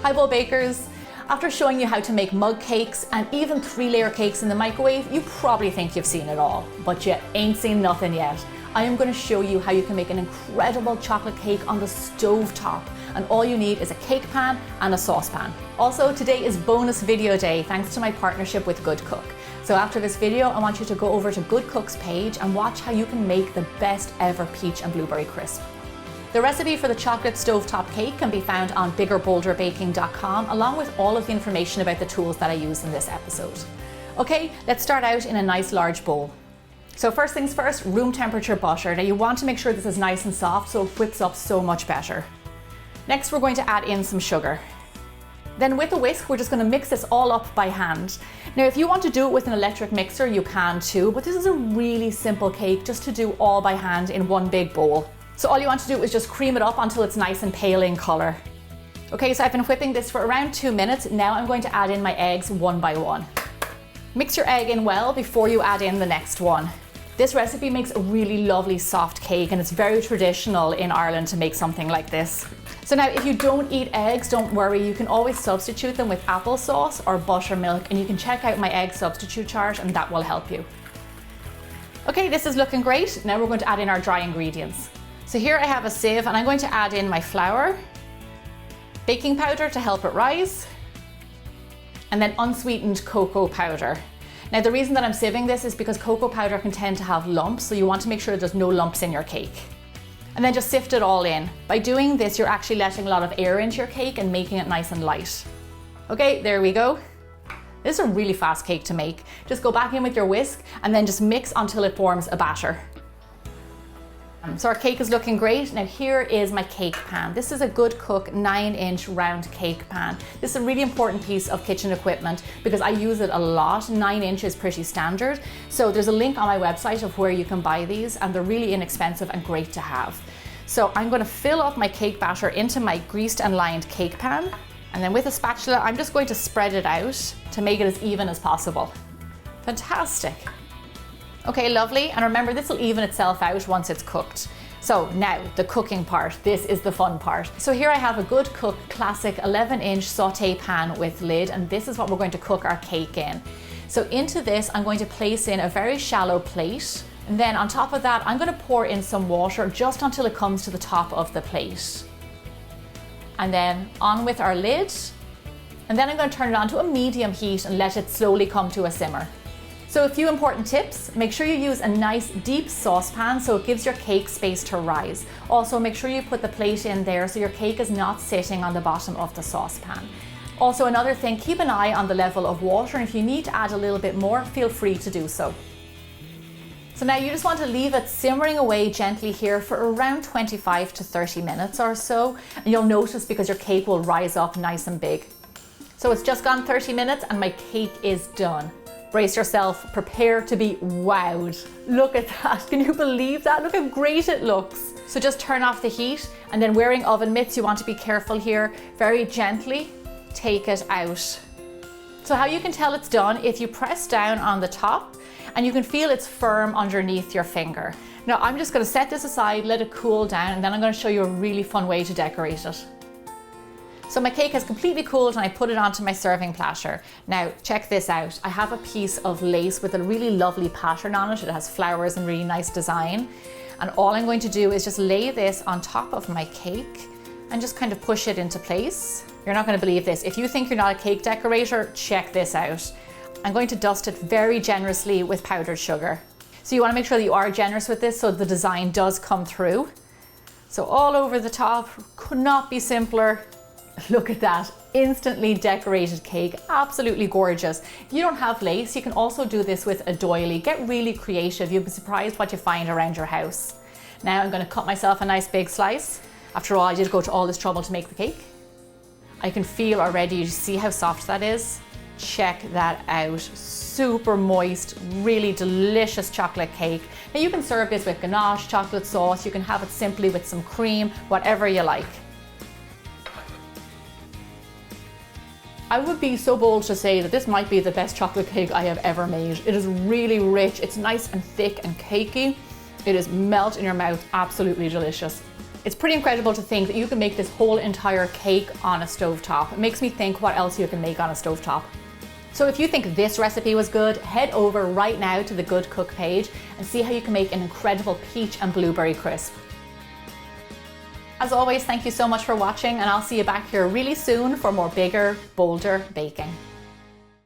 Hi bowl bakers! After showing you how to make mug cakes and even 3-layer cakes in the microwave, you probably think you've seen it all, but you ain't seen nothing yet. I am going to show you how you can make an incredible chocolate cake on the stove top, and all you need is a cake pan and a saucepan. Also, today is bonus video day thanks to my partnership with GoodCook. So after this video, I want you to go over to GoodCook's page and watch how you can make the best ever peach and blueberry crisp. The recipe for the chocolate stovetop cake can be found on biggerbolderbaking.com, along with all of the information about the tools that I use in this episode. Okay, let's start out in a nice large bowl. So first things first, room temperature butter. Now you want to make sure this is nice and soft so it whips up so much better. Next, we're going to add in some sugar. Then with a whisk, we're just going to mix this all up by hand. Now if you want to do it with an electric mixer, you can too, but this is a really simple cake just to do all by hand in one big bowl. So all you want to do is just cream it up until it's nice and pale in color. Okay, so I've been whipping this for around 2 minutes. Now I'm going to add in my eggs one by one. Mix your egg in well before you add in the next one. This recipe makes a really lovely soft cake, and it's very traditional in Ireland to make something like this. So now if you don't eat eggs, don't worry, you can always substitute them with applesauce or buttermilk, and you can check out my egg substitute chart and that will help you. Okay, this is looking great. Now we're going to add in our dry ingredients. So here I have a sieve and I'm going to add in my flour, baking powder to help it rise, and then unsweetened cocoa powder. Now the reason that I'm sieving this is because cocoa powder can tend to have lumps, so you want to make sure there's no lumps in your cake. And then just sift it all in. By doing this, you're actually letting a lot of air into your cake and making it nice and light. Okay, there we go. This is a really fast cake to make. Just go back in with your whisk and then just mix until it forms a batter. So our cake is looking great. Now here is my cake pan. This is a GoodCook 9-inch round cake pan. This is a really important piece of kitchen equipment because I use it a lot. 9 inches is pretty standard. So there's a link on my website of where you can buy these, and they're really inexpensive and great to have. So I'm going to fill up my cake batter into my greased and lined cake pan. And then with a spatula, I'm just going to spread it out to make it as even as possible. Fantastic. Okay, lovely, and remember this will even itself out once it's cooked. So now, the cooking part. This is the fun part. So here I have a GoodCook classic 11-inch saute pan with lid, and this is what we're going to cook our cake in. So into this, I'm going to place in a very shallow plate, and then on top of that, I'm going to pour in some water just until it comes to the top of the plate. And then on with our lid, and then I'm going to turn it on to a medium heat and let it slowly come to a simmer. So a few important tips. Make sure you use a nice deep saucepan so it gives your cake space to rise. Also make sure you put the plate in there so your cake is not sitting on the bottom of the saucepan. Also another thing, keep an eye on the level of water, and if you need to add a little bit more, feel free to do so. So now you just want to leave it simmering away gently here for around 25 to 30 minutes or so, and you'll notice because your cake will rise up nice and big. So it's just gone 30 minutes and my cake is done. Brace yourself, prepare to be wowed. Look at that, can you believe that? Look how great it looks. So just turn off the heat, and then wearing oven mitts, you want to be careful here. Very gently take it out. So how you can tell it's done, if you press down on the top and you can feel it's firm underneath your finger. Now I'm just going to set this aside, let it cool down, and then I'm going to show you a really fun way to decorate it. So my cake has completely cooled and I put it onto my serving platter. Now check this out. I have a piece of lace with a really lovely pattern on it. It has flowers and really nice design. And all I'm going to do is just lay this on top of my cake and just kind of push it into place. You're not going to believe this. If you think you're not a cake decorator, check this out. I'm going to dust it very generously with powdered sugar. So you want to make sure that you are generous with this so the design does come through. So all over the top, could not be simpler. Look at that, instantly decorated cake, absolutely gorgeous. If you don't have lace, you can also do this with a doily. Get really creative, you'll be surprised what you find around your house. Now I'm going to cut myself a nice big slice. After all, I did go to all this trouble to make the cake. I can feel already, you see how soft that is? Check that out, super moist, really delicious chocolate cake. Now you can serve this with ganache, chocolate sauce, you can have it simply with some cream, whatever you like. I would be so bold to say that this might be the best chocolate cake I have ever made. It is really rich, it's nice and thick and cakey. It is melt in your mouth, absolutely delicious. It's pretty incredible to think that you can make this whole entire cake on a stovetop. It makes me think what else you can make on a stovetop. So if you think this recipe was good, head over right now to the GoodCook page and see how you can make an incredible peach and blueberry crisp. As always, thank you so much for watching, and I'll see you back here really soon for more bigger, bolder baking.